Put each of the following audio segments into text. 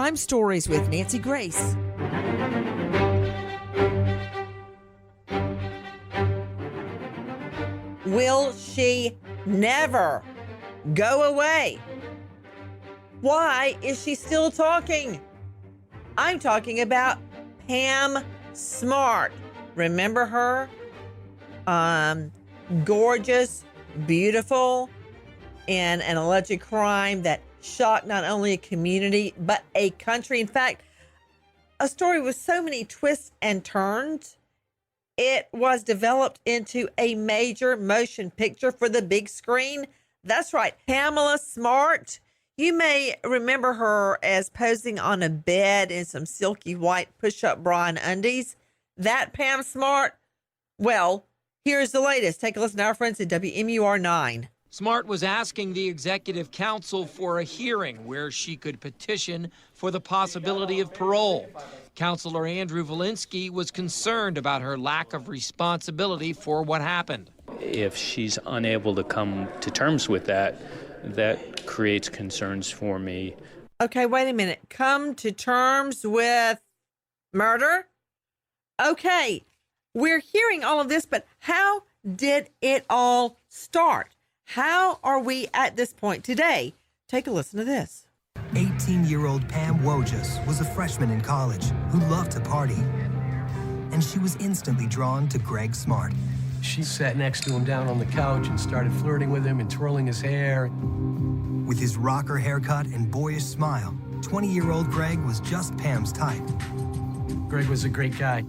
Crime Stories with Nancy Grace. Will she never go away? Why is she still talking? I'm talking about Pam Smart. Remember her? Gorgeous, beautiful, and an alleged crime that shocked not only a community, but a country. In fact, a story with so many twists and turns, it was developed into a major motion picture for the big screen. That's right, Pamela Smart. You may remember her as posing on a bed in some silky white push-up bra and undies. That Pam Smart? Well, here's the latest. Take a listen to our friends at WMUR 9. Smart was asking the executive council for a hearing where she could petition for the possibility of parole. Councilor Andrew Valinsky was concerned about her lack of responsibility for what happened. If she's unable to come to terms with that, that creates concerns for me. Okay, wait a minute. Come to terms with murder? Okay, we're hearing all of this, but how did it all start? How are we at this point today? Take a listen to this. 18-year-old Pam Wojas was a freshman in college who loved to party. And she was instantly drawn to Greg Smart. She sat next to him down on the couch and started flirting with him and twirling his hair. With his rocker haircut and boyish smile, 20-year-old Greg was just Pam's type. Greg was a great guy.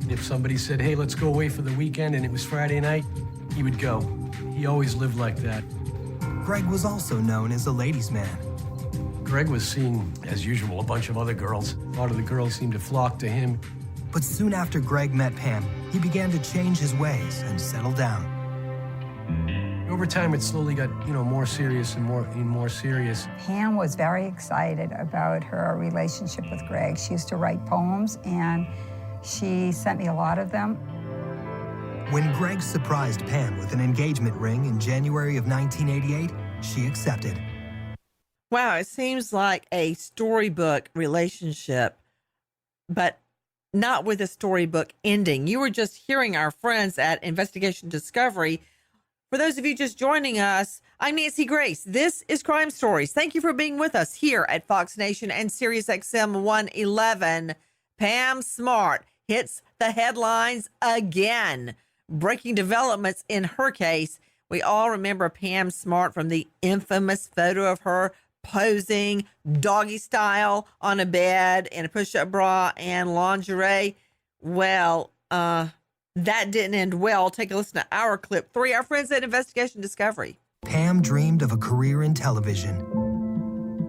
If somebody said, hey, let's go away for the weekend, and it was Friday night, he would go. He always lived like that. Greg was also known as a ladies' man. Greg was seeing, as usual, a bunch of other girls. A lot of the girls seemed to flock to him. But soon after Greg met Pam, he began to change his ways and settle down. Over time, it slowly got, more serious and more serious. Pam was very excited about her relationship with Greg. She used to write poems, and she sent me a lot of them. When Greg surprised Pam with an engagement ring in January of 1988, she accepted. Wow, it seems like a storybook relationship, but not with a storybook ending. You were just hearing our friends at Investigation Discovery. For those of you just joining us, I'm Nancy Grace. This is Crime Stories. Thank you for being with us here at Fox Nation and Sirius XM 111. Pam Smart hits the headlines again. Breaking developments in her case. We all remember Pam Smart from the infamous photo of her posing doggy style on a bed in a push-up bra and lingerie. Well, that didn't end well. Take a listen to our clip 3. Our friends at Investigation Discovery. Pam dreamed of a career in television.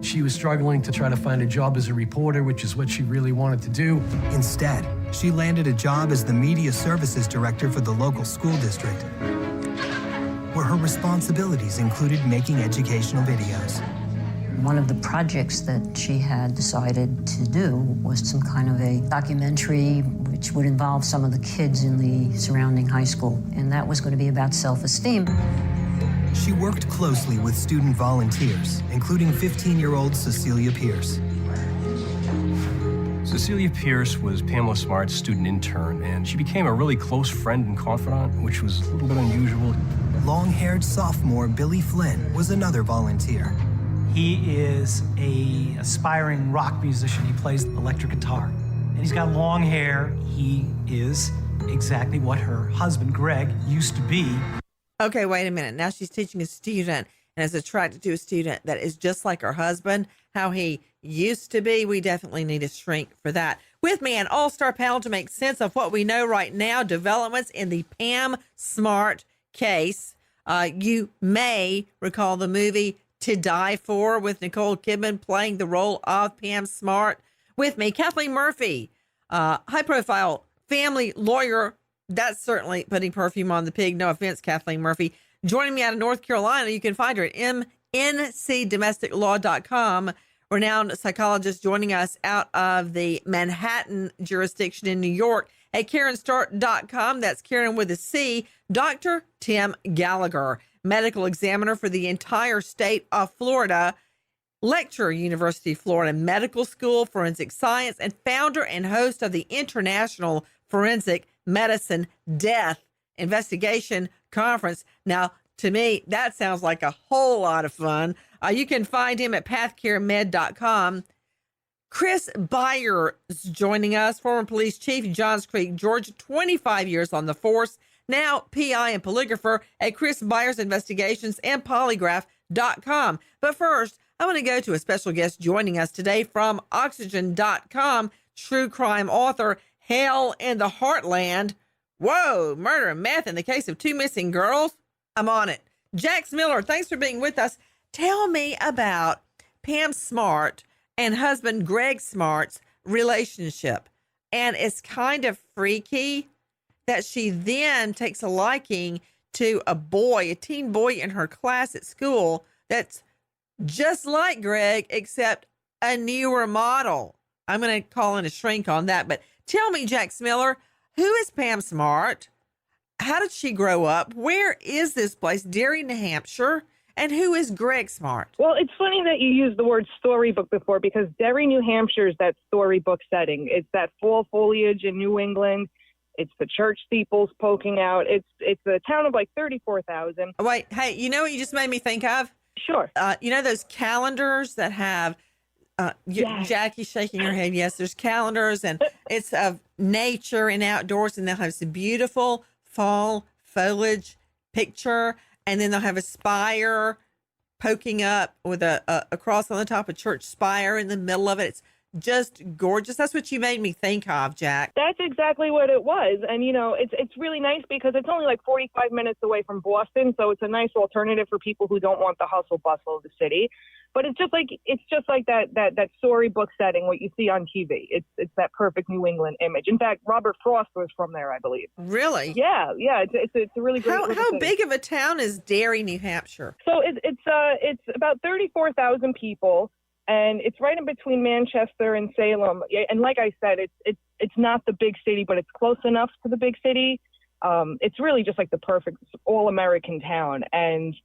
She was struggling to try to find a job as a reporter, which is what she really wanted to do. Instead, she landed a job as the media services director for the local school district, where her responsibilities included making educational videos. One of the projects that she had decided to do was some kind of a documentary which would involve some of the kids in the surrounding high school, and that was going to be about self-esteem. She worked closely with student volunteers, including 15-year-old Cecilia Pierce. Cecilia Pierce was Pamela Smart's student intern, and she became a really close friend and confidant, which was a little bit unusual. Long-haired sophomore Billy Flynn was another volunteer. He is an aspiring rock musician. He plays electric guitar, and he's got long hair. He is exactly what her husband, Greg, used to be. Okay, wait a minute. Now she's teaching a student and is attracted to a student that is just like her husband, how he used to be. We definitely need a shrink for that. With me, an all-star panel to make sense of what we know right now, developments in the Pam Smart case. You may recall the movie To Die For with Nicole Kidman playing the role of Pam Smart. With me, Kathleen Murphy, high-profile family lawyer. That's certainly putting perfume on the pig. No offense, Kathleen Murphy. Joining me out of North Carolina, you can find her at mncdomesticlaw.com. Renowned psychologist joining us out of the Manhattan jurisdiction in New York at KarenStart.com. That's Karen with a C. Dr. Tim Gallagher, medical examiner for the entire state of Florida. lecturer, University of Florida Medical School, forensic science, and founder and host of the International Forensic Medicine Death Investigation Conference. Now, to me, that sounds like a whole lot of fun. You can find him at pathcaremed.com. Chris Byers joining us, former police chief, Johns Creek, Georgia, 25 years on the force, now PI and polygrapher at Chris Byers Investigations and polygraph.com. But first, I want to go to a special guest joining us today from oxygen.com, true crime author, Hell in the Heartland. Whoa, murder and meth in the case of 2 missing girls. I'm on it. Jax Miller, thanks for being with us. Tell me about Pam Smart and husband Greg Smart's relationship. And it's kind of freaky that she then takes a liking to a boy, a teen boy in her class at school that's just like Greg, except a newer model. I'm going to call in a shrink on that. But tell me, Jax Miller, who is Pam Smart? How did she grow up? Where is this place? Derry, New Hampshire. And who is Greg Smart? Well, it's funny that you used the word storybook before, because Derry, New Hampshire is that storybook setting. It's that fall foliage in New England. It's the church steeples poking out. It's a town of like 34,000. Wait, hey, you know what you just made me think of? Sure. You know those calendars that have Yes. Jackie shaking her head. Yes, there's calendars, and it's of nature and outdoors, and they'll have some beautiful fall foliage picture, and then they'll have a spire poking up with a cross on the top, a church spire in the middle of it. It's just gorgeous. That's what you made me think of, Jack. That's exactly what it was. And, you know, it's really nice because it's only like 45 minutes away from Boston. So it's a nice alternative for people who don't want the hustle bustle of the city. But it's just like that storybook setting, what you see on TV. It's that perfect New England image. In fact, Robert Frost was from there, I believe. Really? Yeah. It's a really great. How big of a town is Derry, New Hampshire? So it's about 34,000 people, and it's right in between Manchester and Salem. And like I said, it's not the big city, but it's close enough to the big city. It's really just like the perfect all-American town, and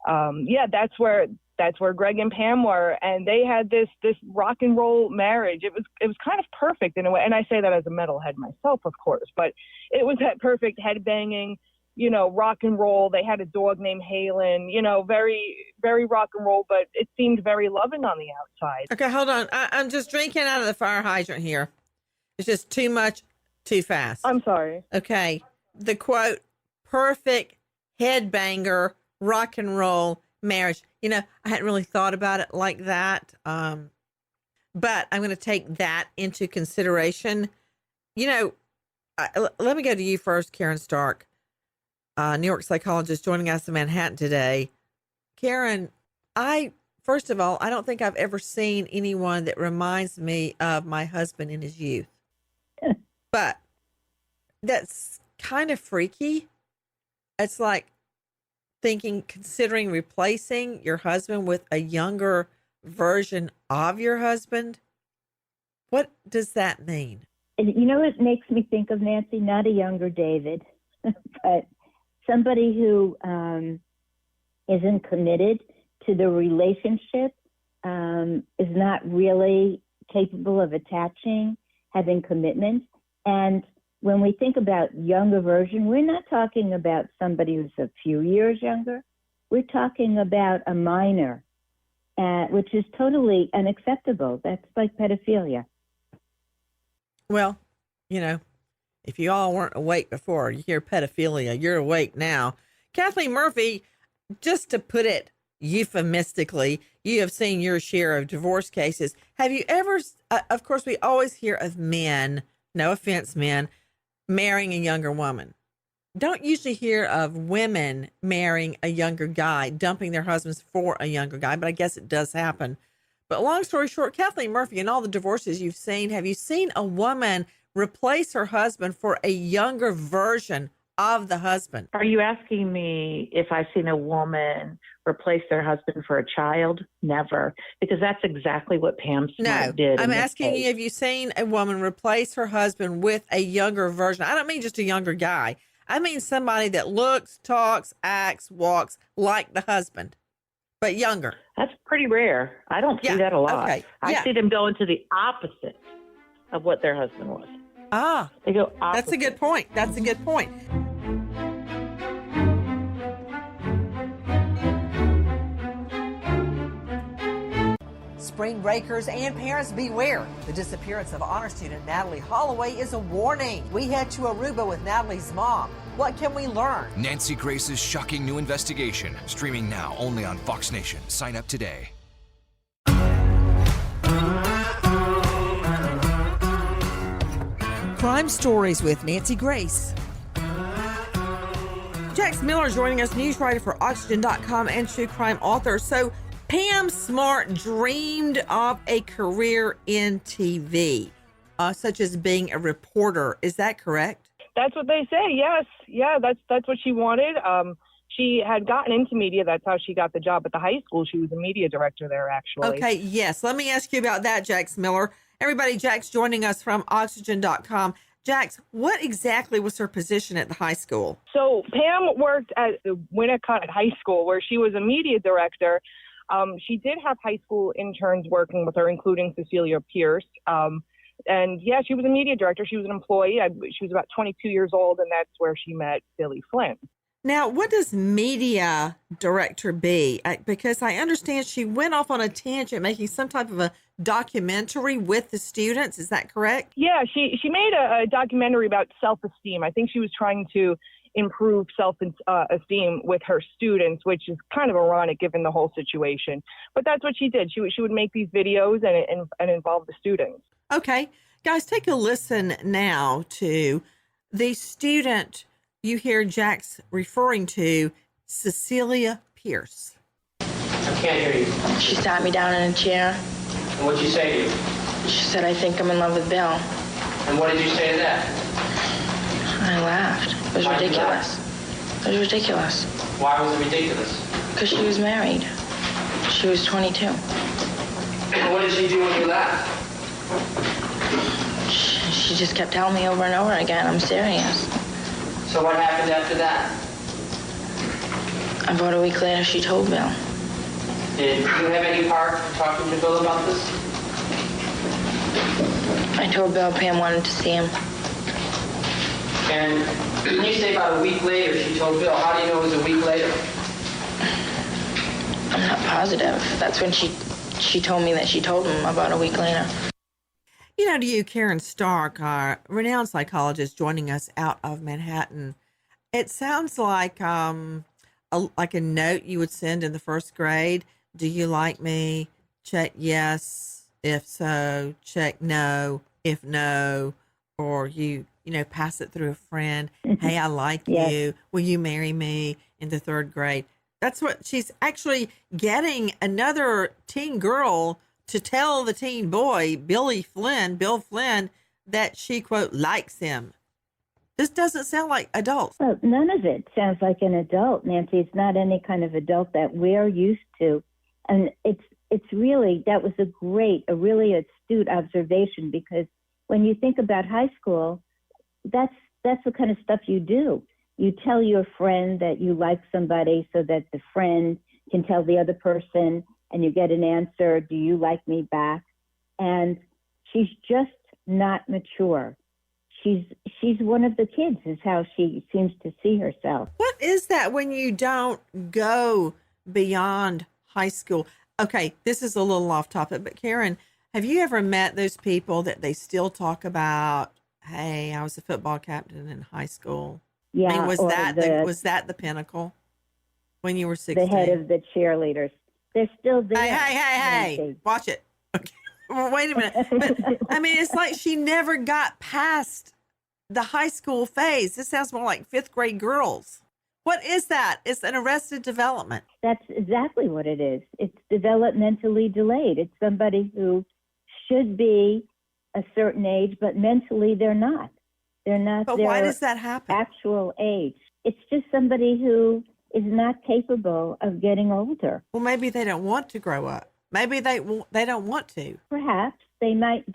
that's where Greg and Pam were, and they had this rock and roll marriage. It was kind of perfect in a way, and I say that as a metalhead myself, of course, but it was that perfect headbanging, you know, rock and roll. They had a dog named Halen, you know, very, very rock and roll, but it seemed very loving on the outside. Okay, hold on. I'm just drinking out of the fire hydrant here. It's just too much, too fast. I'm sorry. Okay, the quote, perfect headbanger rock and roll marriage. You know, I hadn't really thought about it like that. But I'm going to take that into consideration. You know, let me go to you first, Karen Stark, New York psychologist joining us in Manhattan today. Karen, first of all, I don't think I've ever seen anyone that reminds me of my husband in his youth. But that's kind of freaky. It's like considering replacing your husband with a younger version of your husband. What does that mean? You know, it makes me think of, Nancy, not a younger David, but somebody who isn't committed to the relationship, is not really capable of attaching, having commitment. And when we think about younger version, we're not talking about somebody who's a few years younger. We're talking about a minor, which is totally unacceptable. That's like pedophilia. Well, you know, if you all weren't awake before, you hear pedophilia, you're awake now. Kathleen Murphy, just to put it euphemistically, you have seen your share of divorce cases. Have you ever, of course, we always hear of men, no offense, men, marrying a younger woman. Don't usually hear of women marrying a younger guy, dumping their husbands for a younger guy, but I guess it does happen. But long story short, Kathleen Murphy, in all the divorces you've seen, have you seen a woman replace her husband for a younger version of the husband? Are you asking me if I've seen a woman replace their husband for a child? Never, because that's exactly what Pam Smart did. I'm asking you, have you seen a woman replace her husband with a younger version? I don't mean just a younger guy. I mean somebody that looks, talks, acts, walks like the husband. But younger. That's pretty rare. I don't see that a lot. Okay. I see them go into the opposite of what their husband was. Ah. They go opposite. That's a good point. That's a good point. Spring breakers and parents beware. The disappearance of honor student Natalie Holloway is a warning. We head to Aruba with Natalie's mom. What can we learn? Nancy Grace's shocking new investigation, streaming now only on Fox Nation. Sign up today. Crime Stories with Nancy Grace. Jax Miller joining us, news writer for Oxygen.com and true crime author. So Pam Smart dreamed of a career in TV, such as being a reporter. Is that correct? That's what they say. Yes. Yeah, that's what she wanted. She had gotten into media. That's how she got the job at the high school. She was a media director there, actually. Okay, yes. Let me ask you about that, Jax Miller. Everybody, Jax joining us from Oxygen.com. Jax, what exactly was her position at the high school? So Pam worked at the Winnicott High School, where she was a media director. She did have high school interns working with her, including Cecilia Pierce. And yeah, she was a media director. She was an employee. She was about 22 years old, and that's where she met Billy Flynn. Now, what does media director be? Because I understand she went off on a tangent making some type of a documentary with the students. Is that correct? Yeah, she made a documentary about self-esteem. I think she was trying to improve self-esteem with her students, which is kind of ironic given the whole situation. But that's what she did. She would make these videos and involve the students. Okay. Guys, take a listen now to the student you hear Jax referring to, Cecilia Pierce. I can't hear you. She sat me down in a chair. And what'd she say to you? She said, I think I'm in love with Bill. And what did you say to that? I laughed. It was ridiculous. It was ridiculous. Why was it ridiculous? Because she was married. She was 22. And what did she do when you laughed? She just kept telling me over and over again, I'm serious. So what happened after that? About a week later, she told Bill. Did you have any part in talking to Bill about this? I told Bill Pam wanted to see him. And when you say about a week later, she told Bill, how do you know it was a week later? I'm not positive. That's when she told me that she told him about a week later. You know, to you, Karen Stark, our renowned psychologist joining us out of Manhattan, it sounds like a note you would send in the first grade. Do you like me? Check yes. If so, check no. If no, or you pass it through a friend. Hey, I like you. Will you marry me in the third grade? That's what she's actually getting another teen girl to tell the teen boy, Bill Flynn, that she, quote, likes him. This doesn't sound like adults. Well, none of it sounds like an adult, Nancy. It's not any kind of adult that we're used to. And it's really, that was a really astute observation, because when you think about high school, that's the kind of stuff you do. You tell your friend that you like somebody so that the friend can tell the other person, and you get an answer, do you like me back? And she's just not mature. She's one of the kids, is how she seems to see herself. What is that when you don't go beyond high school? Okay, this is a little off topic, but Karen, have you ever met those people that they still talk about, hey, I was a football captain in high school? Yeah. I mean, was that the pinnacle when you were 16? The head of the cheerleaders. They're still there. Hey, watch it. Okay. Well, wait a minute. But, I mean, it's like she never got past the high school phase. This sounds more like fifth grade girls. What is that? It's an arrested development. That's exactly what it is. It's developmentally delayed. It's somebody who should be a certain age, but mentally they're not. They're not. But why does that happen? Actual age. It's just somebody who is not capable of getting older. Well, maybe they don't want to grow up. Maybe they don't want to. Perhaps they might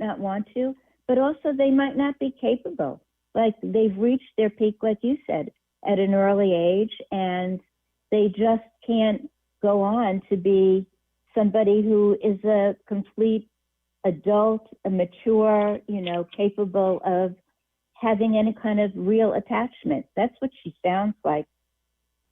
not want to, but also they might not be capable. Like they've reached their peak, like you said, at an early age, and they just can't go on to be somebody who is a complete adult, a mature, capable of having any kind of real attachment. That's what she sounds like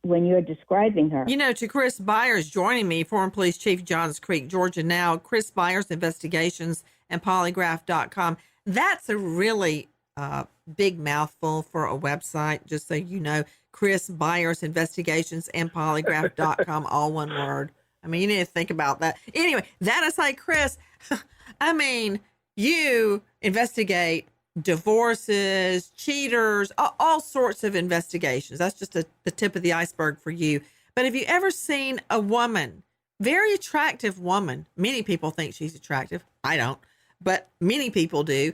when you're describing her. To Chris Byers joining me, former police chief, Johns Creek, Georgia now, Chris Byers Investigations and polygraph.com. That's a really big mouthful for a website, just so you know. Chris Byers Investigations and polygraph.com, all one word. I mean, you need to think about that. Anyway, that aside, Chris, I mean, you investigate divorces, cheaters, all sorts of investigations. That's just the tip of the iceberg for you. But have you ever seen a woman, very attractive woman, many people think she's attractive, I don't, but many people do,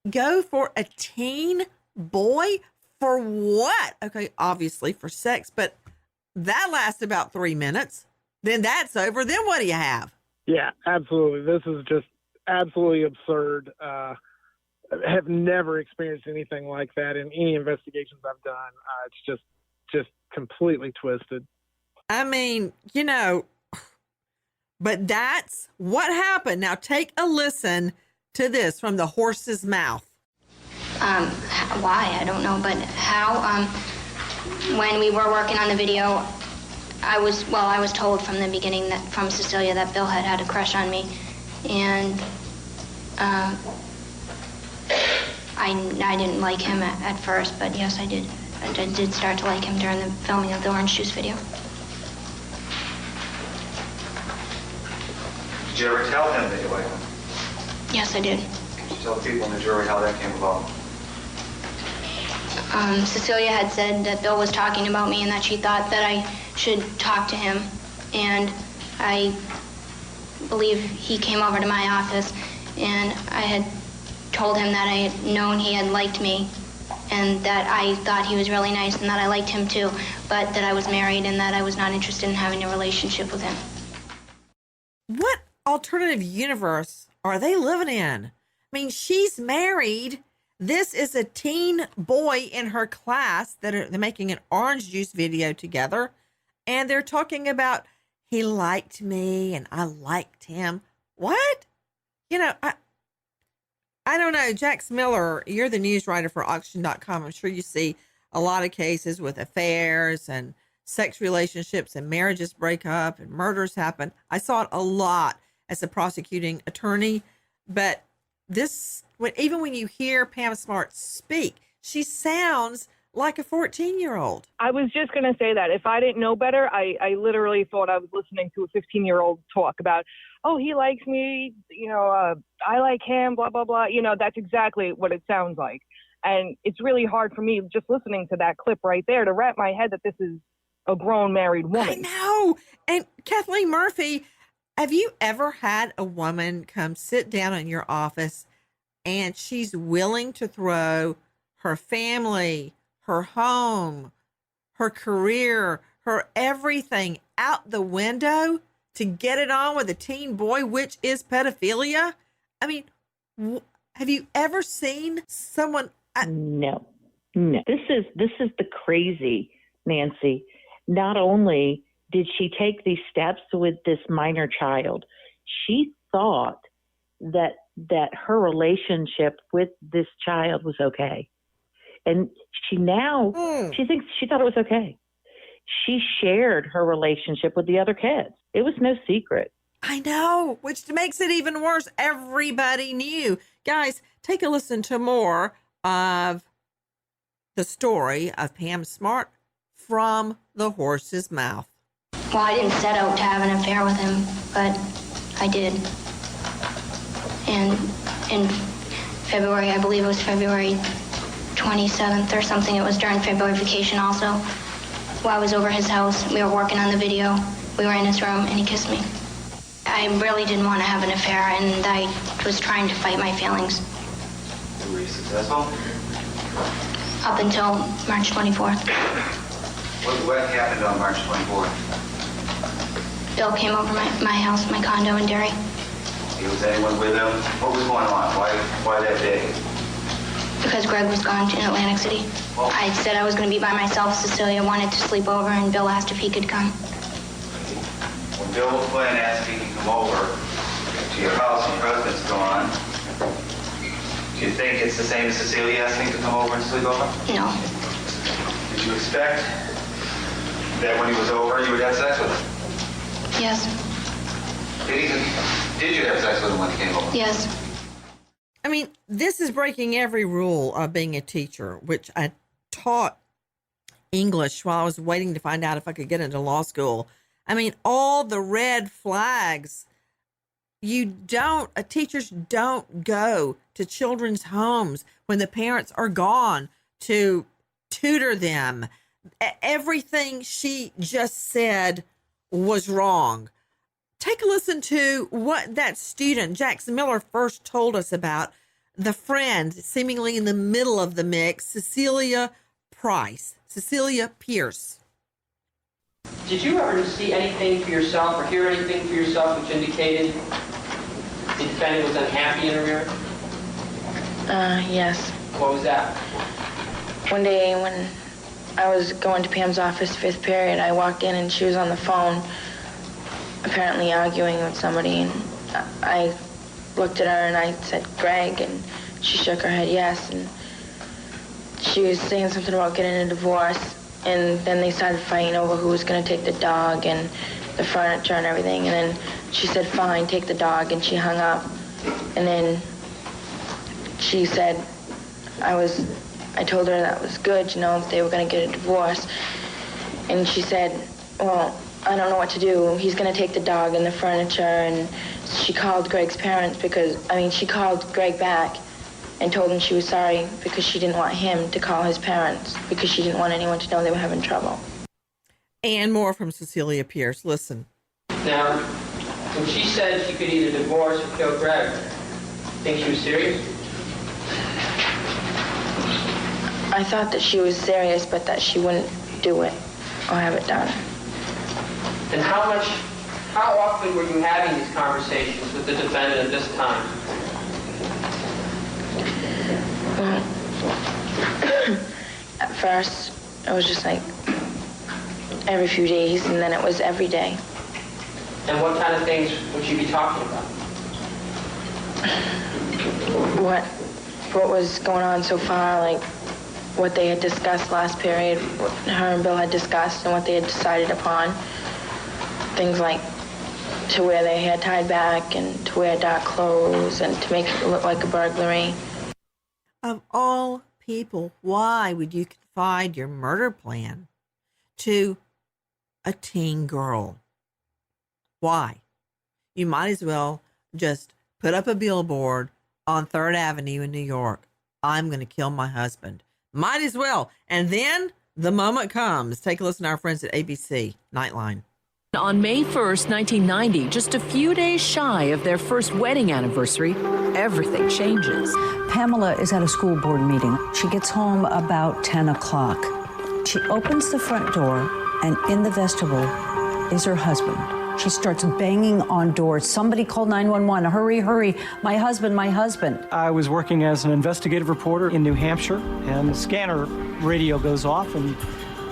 go for a teen boy for what? Okay, obviously for sex, but that lasts about 3 minutes. Then that's over. Then what do you have? Yeah, absolutely. This is just absolutely absurd. I have never experienced anything like that in any investigations I've done. It's just completely twisted. I mean, but that's what happened. Now take a listen to this from the horse's mouth. Why? I don't know, but how, when we were working on the video, I was told from the beginning from Cecilia that Bill had a crush on me, and I didn't like him at first, but yes, I did. I did start to like him during the filming of the Orange Juice video. Did you ever tell him that you liked him? Yes, I did. Could you tell people in the jury how that came about? Cecilia had said that Bill was talking about me and that she thought that I should talk to him. And I believe he came over to my office, and I had told him that I had known he had liked me and that I thought he was really nice and that I liked him too, but that I was married and that I was not interested in having a relationship with him. What alternative universe are they living in? I mean, she's married. This is a teen boy in her class they're making an orange juice video together, and they're talking about he liked me and I liked him. What? I don't know. Jax Miller, you're the news writer for auction.com. I'm sure you see a lot of cases with affairs and sex relationships and marriages break up and murders happen. I saw it a lot as a prosecuting attorney, but even when you hear Pam Smart speak, she sounds like a 14-year-old. I was just going to say that. If I didn't know better, I literally thought I was listening to a 15-year-old talk about, oh, he likes me, I like him, blah, blah, blah. That's exactly what it sounds like. And it's really hard for me just listening to that clip right there to wrap my head that this is a grown married woman. I know. And Kathleen Murphy, have you ever had a woman come sit down in your office and she's willing to throw her family, her home, her career, her everything out the window to get it on with a teen boy, which is pedophilia? I mean, have you ever seen someone? No. This is the crazy, Nancy. Not only did she take these steps with this minor child, she thought that her relationship with this child was okay. And she thought it was okay. She shared her relationship with the other kids. It was no secret. I know, which makes it even worse. Everybody knew. Guys, take a listen to more of the story of Pam Smart from the horse's mouth. Well, I didn't set out to have an affair with him, but I did. And in February, I believe it was February 27th or something, it was during February vacation also, while I was over his house, we were working on the video, we were in his room, and he kissed me. I really didn't want to have an affair, and I was trying to fight my feelings. Were you successful? Up until March 24th. What happened on March 24th? Bill came over my house, my condo in Derry. Was anyone with him? What was going on? Why that day? Because Greg was gone in Atlantic City. I said I was going to be by myself. Cecilia wanted to sleep over, and Bill asked if he could come. when Bill Flynn asked if he could come over to your house and your husband's gone, do you think it's the same as Cecilia asking to come over and sleep over? No. Did you expect that when he was over, you would have sex with him? Yes. Did you have sex with him when he came over? Yes. I mean, this is breaking every rule of being a teacher, which I taught English while I was waiting to find out if I could get into law school. I mean, all the red flags. Teachers don't go to children's homes when the parents are gone to tutor them. Everything she just said was wrong. Take a listen to what that student, Jackson Miller, first told us about the friend, seemingly in the middle of the mix, Cecilia Pierce. Did you ever see anything for yourself or hear anything for yourself which indicated the defendant was unhappy in her marriage? Yes. What was that? One day when I was going to Pam's office, 5th period, I walked in and she was on the phone, apparently arguing with somebody, and I looked at her and I said, Greg, and she shook her head yes, and she was saying something about getting a divorce, and then they started fighting over who was going to take the dog and the furniture and everything, and then she said, fine, take the dog, and she hung up, and then she said, I told her that was good, you know, that they were going to get a divorce, and she said, well, I don't know what to do. He's going to take the dog and the furniture, and she called Greg's parents she called Greg back and told him she was sorry because she didn't want him to call his parents because she didn't want anyone to know they were having trouble. And more from Cecilia Pierce. Listen. Now, when she said she could either divorce or kill Greg, think she was serious? I thought that she was serious, but that she wouldn't do it or have it done. And how often were you having these conversations with the defendant at this time? Well, at first, it was just like every few days, and then it was every day. And what kind of things would you be talking about? What was going on so far, like what they had discussed last period, what her and Bill had discussed, and what they had decided upon. Things like to wear their hair tied back and to wear dark clothes and to make it look like a burglary. Of all people, why would you confide your murder plan to a teen girl? Why? You might as well just put up a billboard on 3rd Avenue in New York. I'm going to kill my husband. Might as well. And then the moment comes. Take a listen to our friends at ABC Nightline. On May 1st, 1990, just a few days shy of their first wedding anniversary, everything changes. Pamela is at a school board meeting. She gets home about 10 o'clock. She opens the front door, and in the vestibule is her husband. She starts banging on doors. Somebody call 911. Hurry, hurry. My husband, my husband. I was working as an investigative reporter in New Hampshire, and the scanner radio goes off, and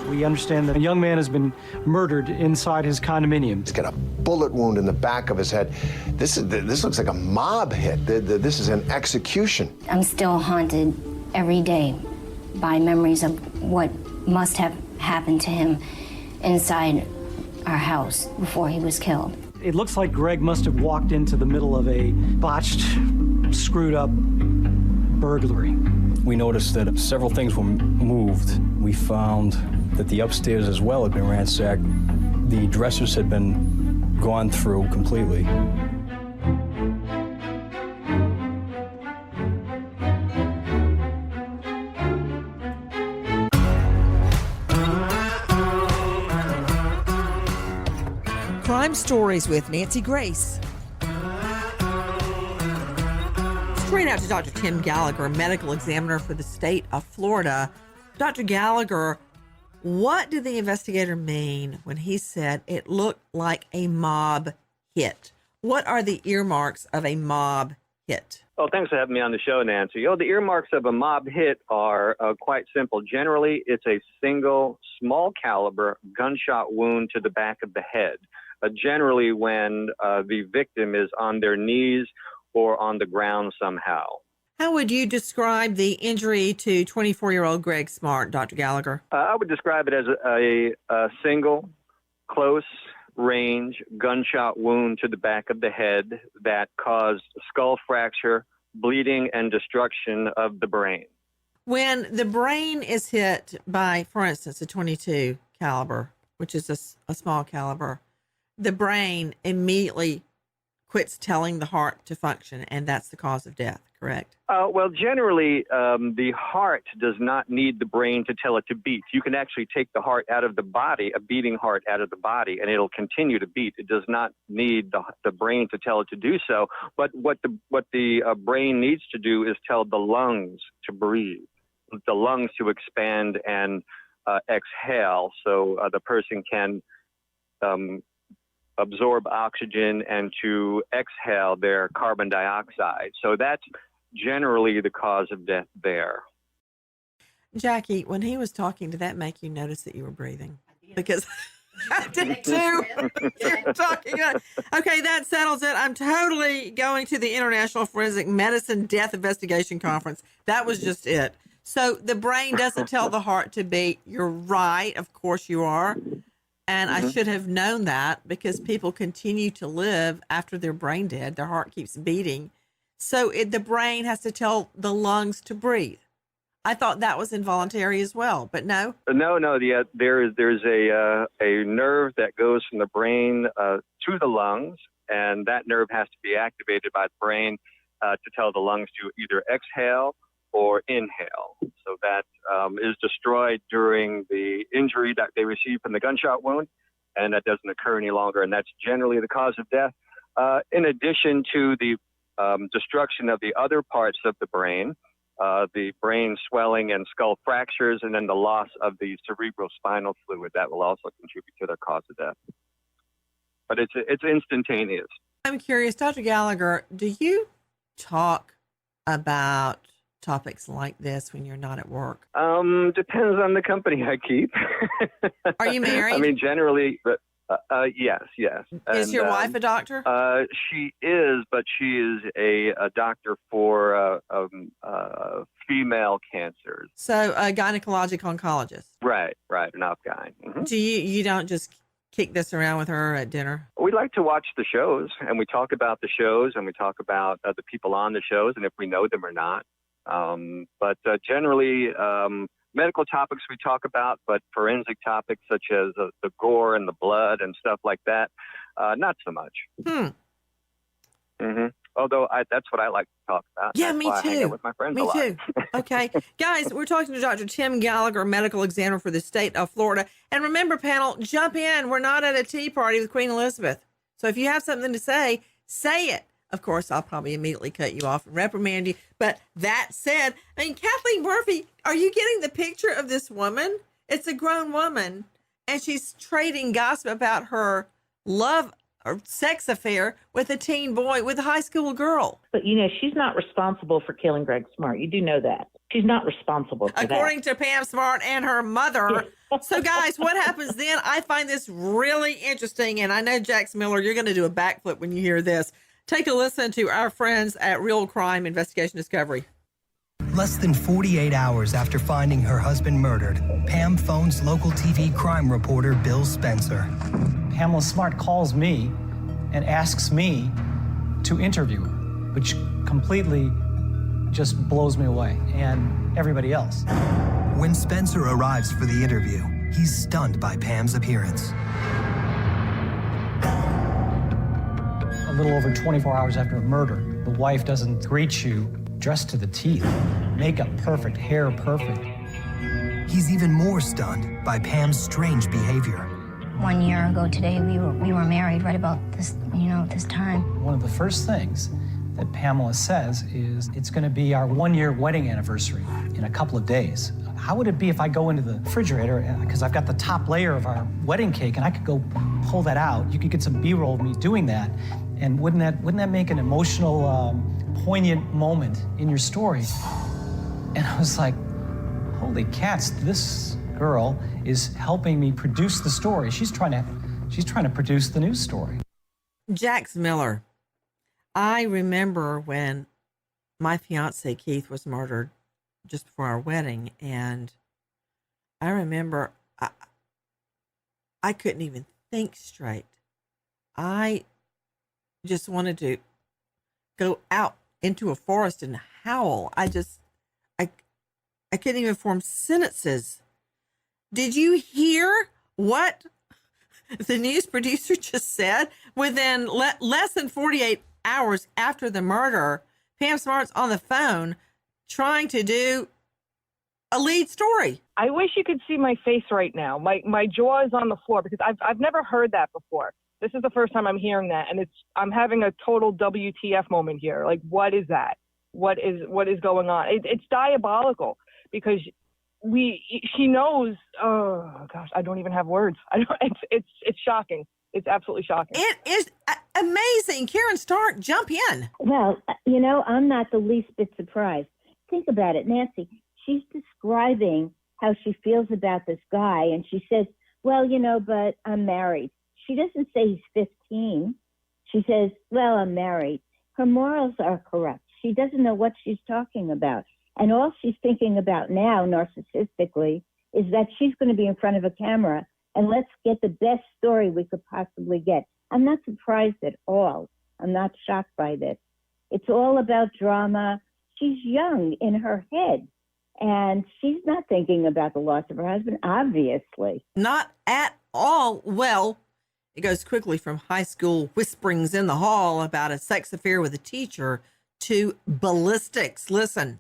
we understand that a young man has been murdered inside his condominium. He's got a bullet wound in the back of his head. This looks like a mob hit. This is an execution. I'm still haunted every day by memories of what must have happened to him inside our house before he was killed. It looks like Greg must have walked into the middle of a botched, screwed up burglary. We noticed that several things were moved. We found that the upstairs as well had been ransacked. The dressers had been gone through completely. Crime Stories with Nancy Grace. Straight out to Dr. Tim Gallagher, medical examiner for the state of Florida. Dr. Gallagher, what did the investigator mean when he said it looked like a mob hit? What are the earmarks of a mob hit? Well, thanks for having me on the show, Nancy. The earmarks of a mob hit are quite simple. Generally, it's a single, small caliber gunshot wound to the back of the head. generally when the victim is on their knees or on the ground somehow. How would you describe the injury to 24-year-old Greg Smart, Dr. Gallagher? I would describe it as a single, close-range gunshot wound to the back of the head that caused skull fracture, bleeding, and destruction of the brain. When the brain is hit by, for instance, a .22 caliber, which is a small caliber, the brain immediately quits telling the heart to function, and that's the cause of death, correct? Well, generally, the heart does not need the brain to tell it to beat. You can actually take the heart out of the body, a beating heart out of the body, and it'll continue to beat. It does not need the brain to tell it to do so. But what the brain needs to do is tell the lungs to breathe, the lungs to expand and exhale, so the person can absorb oxygen and to exhale their carbon dioxide. So that's generally the cause of death there. Jackie, when he was talking, did that make you notice that you were breathing? Because I did too. You're talking. Okay, that settles it. I'm totally going to the International Forensic Medicine Death Investigation Conference. That was just it. So the brain doesn't tell the heart to beat. You're right. Of course you are. And I should have known that because people continue to live after they're brain dead. Their heart keeps beating. So the brain has to tell the lungs to breathe. I thought that was involuntary as well, but no? No. There's a nerve that goes from the brain to the lungs, and that nerve has to be activated by the brain to tell the lungs to either exhale or inhale. So that is destroyed during the injury that they receive from the gunshot wound, and that doesn't occur any longer, and that's generally the cause of death. In addition to the destruction of the other parts of the brain swelling and skull fractures, and then the loss of the cerebrospinal fluid, that will also contribute to their cause of death. But it's instantaneous. I'm curious, Dr. Gallagher, do you talk about topics like this when you're not at work? Depends on the company I keep. Are you married? I mean, generally, yes. Is your wife a doctor? She is, but she is a doctor for female cancers. So a gynecologic oncologist. Right, an op-gyn. Mm-hmm. Do you don't just kick this around with her at dinner? We like to watch the shows, and we talk about the shows, and we talk about the people on the shows, and if we know them or not. But generally, medical topics we talk about, but forensic topics such as the gore and the blood and stuff like that, not so much. Mm-hmm. Although that's what I like to talk about. Yeah, that's me why too. I hang out with my friends me a lot. too. Okay. Guys, we're talking to Dr. Tim Gallagher, medical examiner for the state of Florida. And remember, panel, jump in. We're not at a tea party with Queen Elizabeth. So if you have something to say it. Of course, I'll probably immediately cut you off and reprimand you. But that said, I mean, Kathleen Murphy, are you getting the picture of this woman? It's a grown woman, and she's trading gossip about her love or sex affair with a teen boy, with a high school girl. But, she's not responsible for killing Greg Smart. You do know that. She's not responsible for that. According to Pam Smart and her mother. So, guys, what happens then? I find this really interesting, and I know, Jax Miller, you're going to do a backflip when you hear this. Take a listen to our friends at Real Crime Investigation Discovery. Less than 48 hours after finding her husband murdered, Pam phones local TV crime reporter Bill Spencer. Pamela Smart calls me and asks me to interview her, which completely just blows me away and everybody else. When Spencer arrives for the interview, he's stunned by Pam's appearance. A little over 24 hours after a murder, the wife doesn't greet you dressed to the teeth. Makeup perfect, hair perfect. He's even more stunned by Pam's strange behavior. 1 year ago today, we were married right about this, this time. One of the first things that Pamela says is, it's going to be our 1-year wedding anniversary in a couple of days. How would it be if I go into the refrigerator, because I've got the top layer of our wedding cake, and I could go pull that out. You could get some B-roll of me doing that. And wouldn't that make an emotional, poignant moment in your story? And I was like, holy cats, this girl is helping me produce the story. She's trying to She's trying to produce the news story. Jax Miller. I remember when my fiance Keith was murdered just before our wedding, and I remember I couldn't even think straight. I just wanted to go out into a forest and howl. I couldn't even form sentences. Did you hear what the news producer just said? Within less than 48 hours after the murder, Pam Smart's on the phone trying to do a lead story. I wish you could see my face right now. My jaw is on the floor because I've never heard that before. This is the first time I'm hearing that, and I'm having a total WTF moment here. Like, what is that? What is going on? It's diabolical because she knows. Oh gosh, I don't even have words. It's shocking. It's absolutely shocking. It is amazing. Karen Stark, jump in. Well, I'm not the least bit surprised. Think about it, Nancy. She's describing how she feels about this guy, and she says, well, but I'm married. She doesn't say he's 15. She says, well, I'm married. Her morals are correct. She doesn't know what she's talking about. And all she's thinking about now, narcissistically, is that she's going to be in front of a camera and let's get the best story we could possibly get. I'm not surprised at all. I'm not shocked by this. It's all about drama. She's young in her head, and she's not thinking about the loss of her husband, obviously. Not at all. Well, it goes quickly from high school whisperings in the hall about a sex affair with a teacher to ballistics. Listen.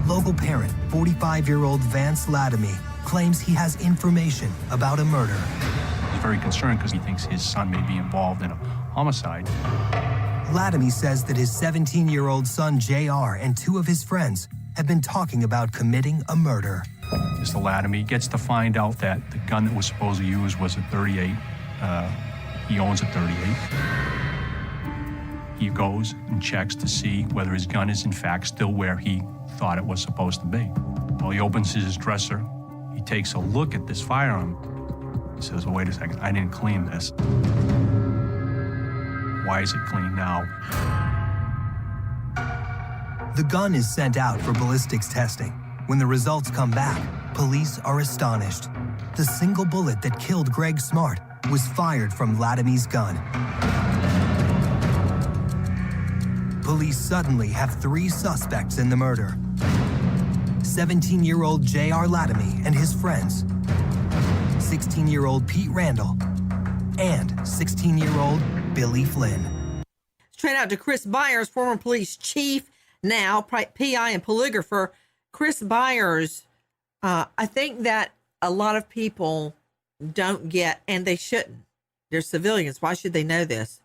Local parent, 45-year-old Vance Latomy, claims he has information about a murder. He's very concerned because he thinks his son may be involved in a homicide. Latomy says that his 17-year-old son, JR, and two of his friends have been talking about committing a murder. Mr. Latomy gets to find out that the gun that was supposedly used was a .38. He owns a .38. He goes and checks to see whether his gun is in fact still where he thought it was supposed to be. Well, he opens his dresser. He takes a look at this firearm. He says, well, wait a second, I didn't clean this. Why is it clean now? The gun is sent out for ballistics testing. When the results come back, police are astonished. The single bullet that killed Greg Smart was fired from Latomy's gun. Police suddenly have three suspects in the murder. 17-year-old J.R. Latomy and his friends, 16-year-old Pete Randall, and 16-year-old Billy Flynn. Straight out to Chris Byers, former police chief, now PI and polygrapher. Chris Byers, I think that a lot of people don't get, and they shouldn't, they're civilians, why should they know this,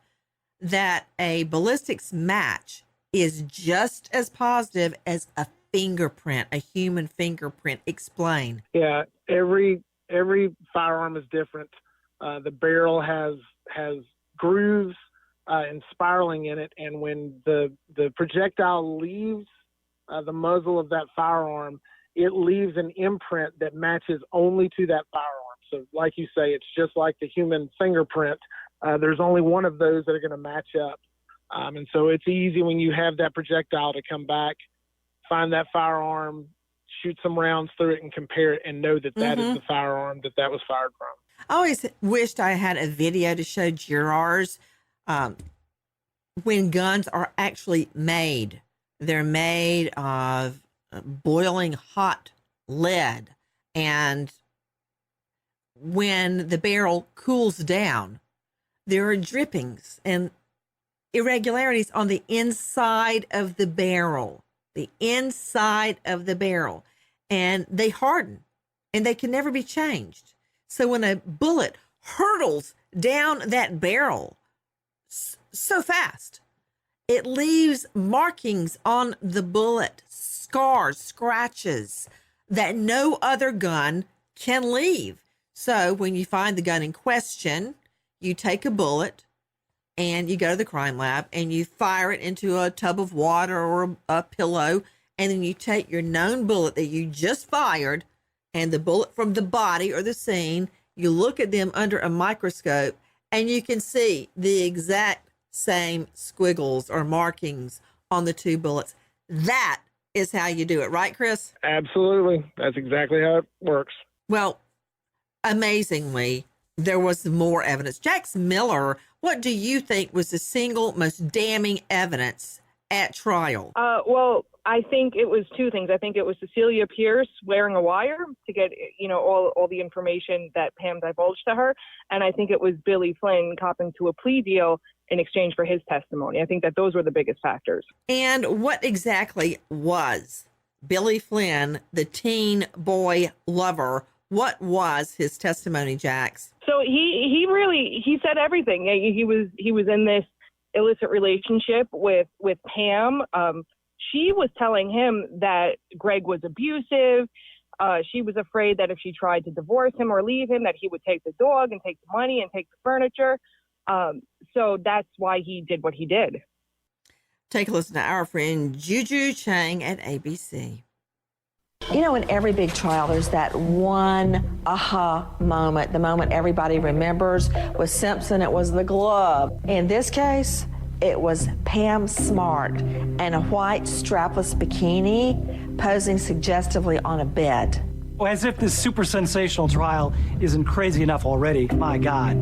that a ballistics match is just as positive as a fingerprint, a human fingerprint. Explain. Yeah, every firearm is different. The barrel has grooves and spiraling in it, and when the projectile leaves the muzzle of that firearm, it leaves an imprint that matches only to that firearm. So like you say, it's just like the human fingerprint. There's only one of those that are going to match up. And so it's easy when you have that projectile to come back, find that firearm, shoot some rounds through it and compare it and know that that is the firearm that was fired from. I always wished I had a video to show jurors when guns are actually made. They're made of boiling hot lead, and when the barrel cools down, there are drippings and irregularities on the inside of the barrel, and they harden and they can never be changed. So when a bullet hurtles down that barrel so fast, it leaves markings on the bullet, scars, scratches that no other gun can leave. So when you find the gun in question, you take a bullet and you go to the crime lab and you fire it into a tub of water or a pillow, and then you take your known bullet that you just fired and the bullet from the body or the scene, you look at them under a microscope, and you can see the exact same squiggles or markings on the two bullets. That is how you do it, right, Chris? Absolutely. That's exactly how it works. Well, amazingly, there was more evidence. Jax Miller, what do you think was the single most damning evidence at trial? Well, I think it was two things. I think it was Cecilia Pierce wearing a wire to get, all the information that Pam divulged to her. And I think it was Billy Flynn copping to a plea deal in exchange for his testimony. I think that those were the biggest factors. And what exactly was Billy Flynn, the teen boy lover? What was his testimony, Jax? So he said everything. He was in this illicit relationship with Pam. She was telling him that Greg was abusive. She was afraid that if she tried to divorce him or leave him, that he would take the dog and take the money and take the furniture. So that's why he did what he did. Take a listen to our friend Juju Chang at ABC. In every big trial, there's that one aha moment, the moment everybody remembers. With Simpson, it was the glove. In this case, it was Pam Smart in a white strapless bikini posing suggestively on a bed. As if this super sensational trial isn't crazy enough already. My God.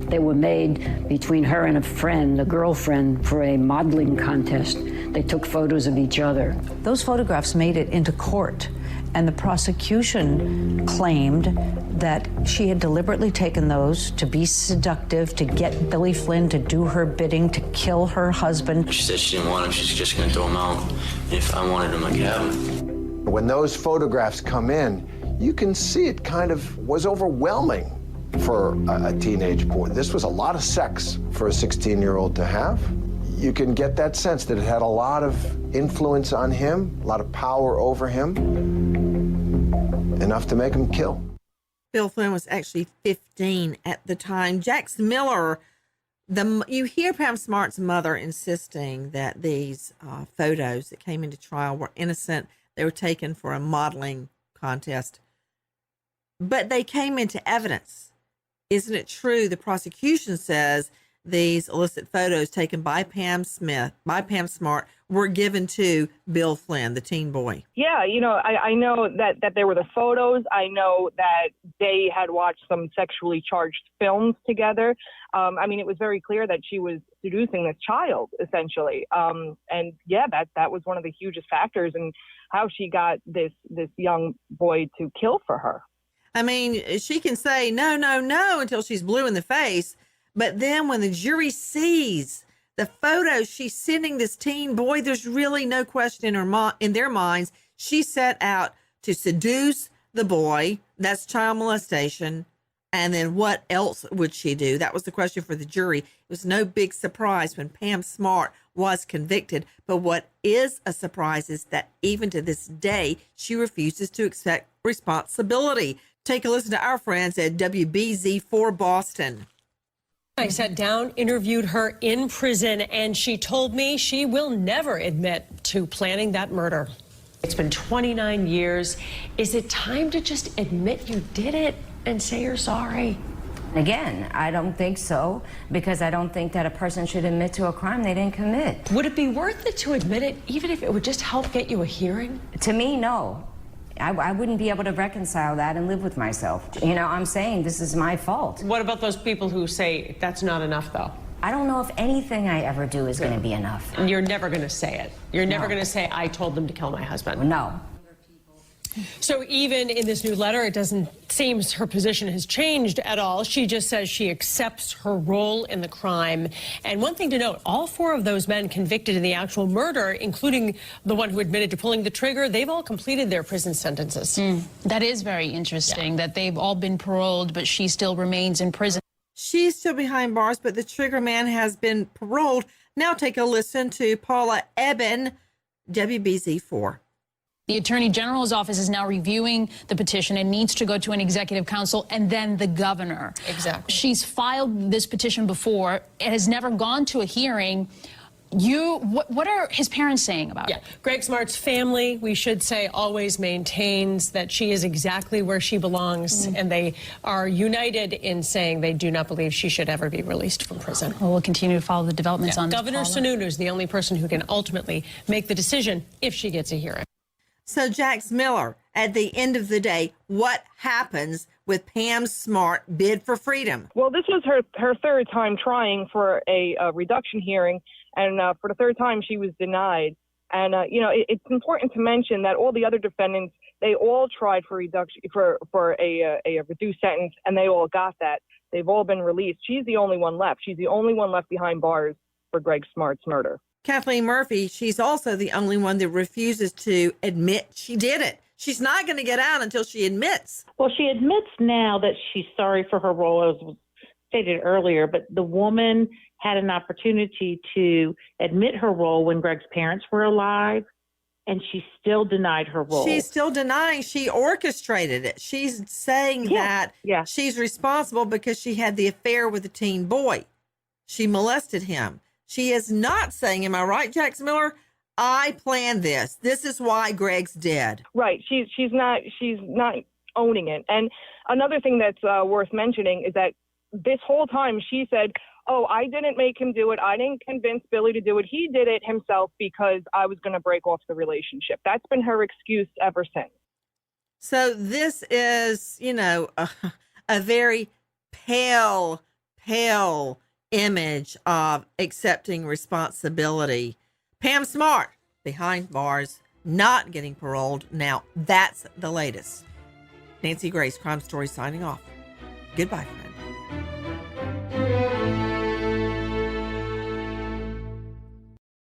They were made between her and a friend, a girlfriend, for a modeling contest. They took photos of each other. Those photographs made it into court, and the prosecution claimed that she had deliberately taken those to be seductive, to get Billy Flynn to do her bidding, to kill her husband. She said she didn't want him, she's just gonna throw him out. If I wanted him, I could have him. When those photographs come in, you can see it kind of was overwhelming for a teenage boy. This was a lot of sex for a 16-year-old to have. You can get that sense that it had a lot of influence on him, a lot of power over him, enough to make him kill. Bill Flynn was actually 15 at the time. Jax Miller, you hear Pam Smart's mother insisting that these photos that came into trial were innocent. They were taken for a modeling contest, but they came into evidence. Isn't it true? The prosecution says these illicit photos taken by Pam Smart were given to Bill Flynn, the teen boy. Yeah, I know that there were the photos. I know that they had watched some sexually charged films together. It was very clear that she was seducing this child, essentially. And yeah, that was one of the hugest factors in how she got this young boy to kill for her. She can say no, no, no until she's blue in the face. But then when the jury sees the photos she's sending this teen boy, there's really no question in their minds. She set out to seduce the boy. That's child molestation. And then what else would she do? That was the question for the jury. It was no big surprise when Pam Smart was convicted. But what is a surprise is that even to this day, she refuses to accept responsibility. Take a listen to our friends at WBZ4 Boston. I sat down, interviewed her in prison, and she told me she will never admit to planning that murder. It's been 29 years. Is it time to just admit you did it and say you're sorry? Again, I don't think so, because I don't think that a person should admit to a crime they didn't commit. Would it be worth it to admit it, even if it would just help get you a hearing? To me, no. I wouldn't be able to reconcile that and live with myself. I'm saying this is my fault. What about those people who say that's not enough, though? I don't know if anything I ever do is going to be enough. And you're never going to say it. You're never going to say, I told them to kill my husband. No. So even in this new letter, it doesn't seem her position has changed at all. She just says she accepts her role in the crime. And one thing to note, all four of those men convicted in the actual murder, including the one who admitted to pulling the trigger, they've all completed their prison sentences. That is very interesting, that they've all been paroled, but she still remains in prison. She's still behind bars, but the trigger man has been paroled. Now take a listen to Paula Eben, WBZ4. The Attorney General's office is now reviewing the petition and needs to go to an executive council and then the governor. Exactly. She's filed this petition before. It has never gone to a hearing. What are his parents saying about it? Greg Smart's family, we should say, always maintains that she is exactly where she belongs, and they are united in saying they do not believe she should ever be released from prison. Well, we'll continue to follow the developments on this. Governor Sununu is the only person who can ultimately make the decision if she gets a hearing. So, Jax Miller, at the end of the day, what happens with Pam Smart bid for freedom? Well, this was her third time trying for a reduction hearing, and for the third time she was denied. And it's important to mention that all the other defendants, they all tried for reduction for a reduced sentence, and they all got that. They've all been released. She's the only one left. She's the only one left behind bars for Greg Smart's murder. Kathleen Murphy, she's also the only one that refuses to admit she did it. She's not going to get out until she admits. Well, she admits now that she's sorry for her role, as was stated earlier, but the woman had an opportunity to admit her role when Greg's parents were alive, and she still denied her role. She's still denying she orchestrated it. She's saying that she's responsible because she had the affair with a teen boy. She molested him. She is not saying, am I right, Jax Miller? I planned this. This is why Greg's dead. Right. She's not owning it. And another thing that's worth mentioning is that this whole time she said, oh, I didn't make him do it. I didn't convince Billy to do it. He did it himself because I was going to break off the relationship. That's been her excuse ever since. So this is, a very pale image of accepting responsibility. Pam Smart, behind bars, not getting paroled. Now, that's the latest. Nancy Grace, Crime Story, signing off. Goodbye, friends.